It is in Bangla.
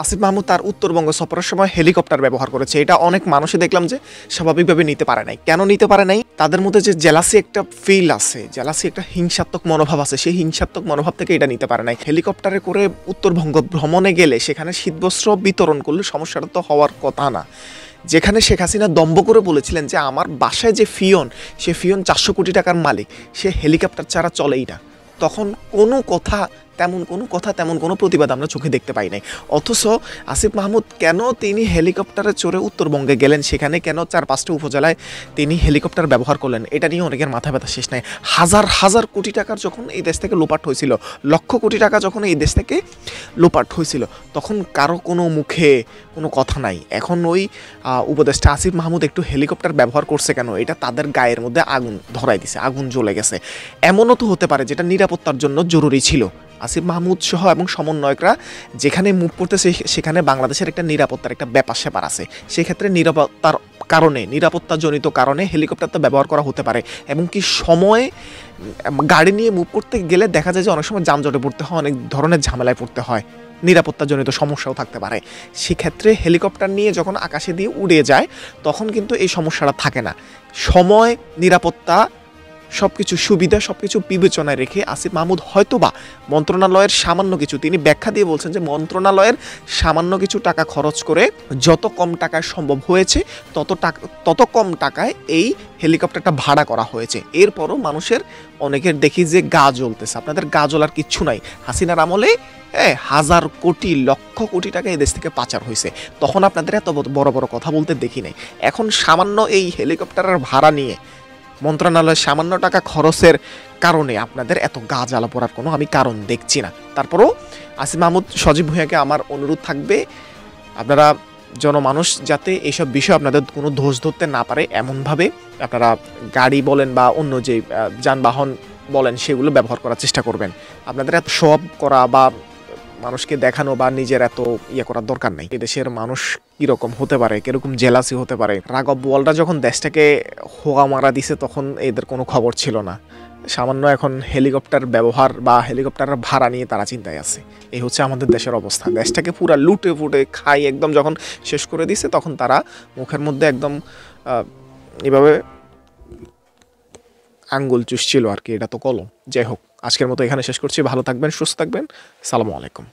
আসিফ মাহমুদ তার উত্তরবঙ্গ সফরের সময় হেলিকপ্টার ব্যবহার করেছে। এটা অনেক মানুষই দেখলাম যে স্বাভাবিকভাবে নিতে পারে নাই। কেন নিতে পারে নাই? তাদের মধ্যে যে জেলাসি একটা ফিল আছে, জেলাসি একটা হিংসাত্মক মনোভাব আছে, সেই হিংসাত্মক মনোভাব থেকে এটা নিতে পারে নাই। হেলিকপ্টারে করে উত্তরবঙ্গ ভ্রমণে গেলে সেখানে শীতবস্ত্র বিতরণ করলে সমস্যাটা তো হওয়ার কথা না। যেখানে শেখ হাসিনা দম্ভ করে বলেছিলেন যে আমার বাসায় যে ফিয়ন, সে ফিয়ন 400 কোটি টাকার মালিক, সে হেলিকপ্টার ছাড়া চলেই না, তখন তেমন কোনো প্রতিবাদ আমরা চোখে দেখতে পাই নাই। অথচ আসিফ মাহমুদ কেন তিনি হেলিকপ্টারে চড়ে উত্তরবঙ্গে গেলেন, সেখানে কেন 4-5টা উপজেলায় তিনি হেলিকপ্টার ব্যবহার করলেন, এটা নিয়ে অনেকের মাথা ব্যথা শেষ নাই। হাজার হাজার কোটি টাকার যখন এই দেশ থেকে লোপাট হয়েছিল, লক্ষ কোটি টাকা যখন এই দেশ থেকে লোপাট হয়েছিল, তখন কারো কোনো মুখে কোনো কথা নাই। এখন ওই উপদেষ্টা আসিফ মাহমুদ একটু হেলিকপ্টার ব্যবহার করছে কেন, এটা তাদের গায়ের মধ্যে আগুন ধরাই দিছে, আগুন জ্বলে গেছে। এমনও তো হতে পারে যেটা নিরাপত্তার জন্য জরুরি ছিল। আসিফ মাহমুদ সহ এবং সমন্বয়করা যেখানে মুভ করতেছে সেখানে বাংলাদেশের একটা নিরাপত্তার একটা ব্যাপার স্যাপার আছে। সেক্ষেত্রে নিরাপত্তাজনিত কারণে হেলিকপ্টারটা ব্যবহার করা হতে পারে। এবং কি সময়ে গাড়ি নিয়ে মুভ করতে গেলে দেখা যায় যে অনেক সময় যানজটে পড়তে হয়, অনেক ধরনের ঝামেলায় পড়তে হয়, নিরাপত্তাজনিত সমস্যাও থাকতে পারে। সেক্ষেত্রে হেলিকপ্টার নিয়ে যখন আকাশে দিয়ে উড়ে যায় তখন কিন্তু এই সমস্যাটা থাকে না। সময়, নিরাপত্তা, সবকিছু সুবিধা সবকিছু বিবেচনায় রেখে আসিফ মাহমুদ হয়তোবা মন্ত্রণালয়ের সামান্য কিছু, তিনি ব্যাখ্যা দিয়ে বলছেন যে মন্ত্রণালয়ের সামান্য কিছু টাকা খরচ করে যত কম টাকায় সম্ভব হয়েছে তত কম টাকায় এই হেলিকপ্টারটা ভাড়া করা হয়েছে। এরপরও মানুষের অনেকের দেখি যে গা জ্বলতেছে। আপনাদের গা জ্বলার কিচ্ছু নাই। হাসিনার আমলে হাজার কোটি লক্ষ কোটি টাকা এই দেশ থেকে পাচার হয়েছে, তখন আপনাদের এত বড় বড় কথা বলতে দেখি নাই। এখন সামান্য এই হেলিকপ্টারের ভাড়া নিয়ে মন্ত্রণালয়ের সামান্য টাকা খরচের কারণে আপনাদের এত গা জ্বালা পড়ার কোনো আমি কারণ দেখছি না। তারপরও আসিফ মাহমুদ, সজীব ভূঁইয়াকে আমার অনুরোধ থাকবে, আপনারা জনমানুষ যাতে এইসব বিষয় আপনাদের কোনো দোষ ধরতে না পারে এমনভাবে আপনারা গাড়ি বলেন বা অন্য যে যানবাহন বলেন সেগুলো ব্যবহার করার চেষ্টা করবেন। আপনাদের এত শো অফ করা বা মানুষকে দেখানো বা নিজের এত করার দরকার নাই। এদেশের মানুষ কিরকম হতে পারে, কিরকম জেলাসি হতে পারে। রাঘব বোয়ালরা যখন দেশটাকে হোগা মারা দিছে তখন এদের কোনো খবর ছিল না। সামান্য এখন হেলিকপ্টার ব্যবহার বা হেলিকপ্টারের ভাড়া নিয়ে তারা চিন্তায় আছে। এই হচ্ছে আমাদের দেশের অবস্থা। দেশটাকে পুরা লুটে ফুটে খাই একদম যখন শেষ করে দিছে তখন তারা মুখের মধ্যে একদম এভাবে আঙ্গুল চুষছিল আর কি, এটা তো কলম। যাই হোক, আজকের মতো এখানে শেষ করছি। ভালো থাকবেন, সুস্থ থাকবেন। সালামু আলাইকুম।